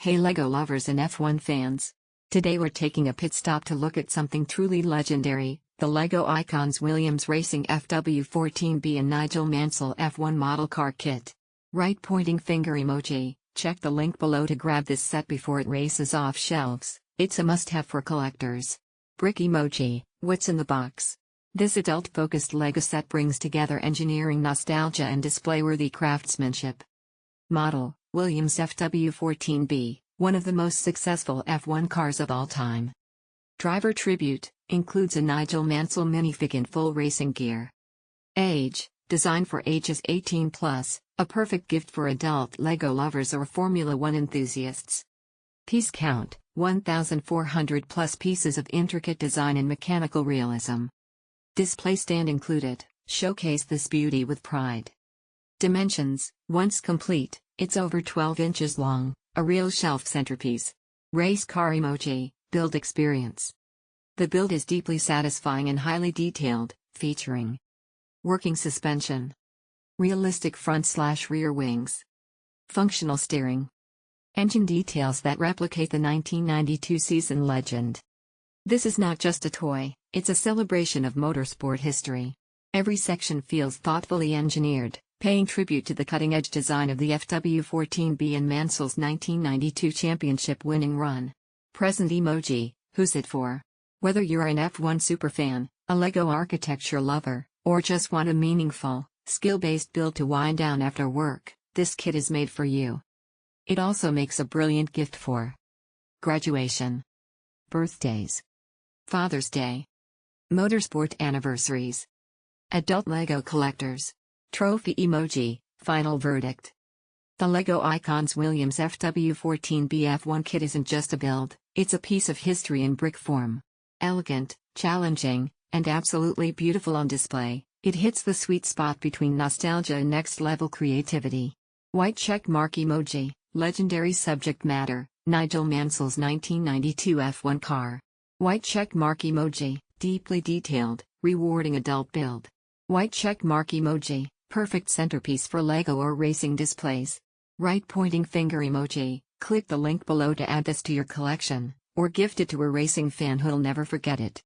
Hey Lego lovers and F1 fans! Today we're taking a pit stop to look at something truly legendary, the Lego Icons Williams Racing FW14B and Nigel Mansell F1 model car kit. Right pointing finger emoji, check the link below to grab this set before it races off shelves, it's a must-have for collectors. Brick emoji, what's in the box? This adult-focused Lego set brings together engineering nostalgia and display-worthy craftsmanship. Model, Williams FW14B, one of the most successful F1 cars of all time. Driver tribute, includes a Nigel Mansell minifig in full racing gear. Age, designed for ages 18+, a perfect gift for adult Lego lovers or Formula One enthusiasts. Piece count, 1,400 plus pieces of intricate design and mechanical realism. Display stand included, showcase this beauty with pride. Dimensions, once complete, it's over 12 inches long, a real shelf centerpiece. Race car emoji, build experience. The build is deeply satisfying and highly detailed, featuring working suspension, realistic front/rear wings, functional steering, engine details that replicate the 1992 season legend. This is not just a toy, it's a celebration of motorsport history. Every section feels thoughtfully engineered, paying tribute to the cutting-edge design of the FW14B and Mansell's 1992 championship-winning run. Present emoji, who's it for? Whether you're an F1 superfan, a Lego architecture lover, or just want a meaningful, skill-based build to wind down after work, this kit is made for you. It also makes a brilliant gift for graduation, birthdays, Father's Day, motorsport anniversaries, adult Lego collectors. Trophy emoji, final verdict. The Lego Icons Williams FW14B F1 kit isn't just a build, it's a piece of history in brick form. Elegant, challenging, and absolutely beautiful on display, it hits the sweet spot between nostalgia and next-level creativity. White check mark emoji, legendary subject matter, Nigel Mansell's 1992 F1 car. White check mark emoji, deeply detailed, rewarding adult build. White check mark emoji, perfect centerpiece for Lego or racing displays. Right pointing finger emoji, click the link below to add this to your collection, or gift it to a racing fan who'll never forget it.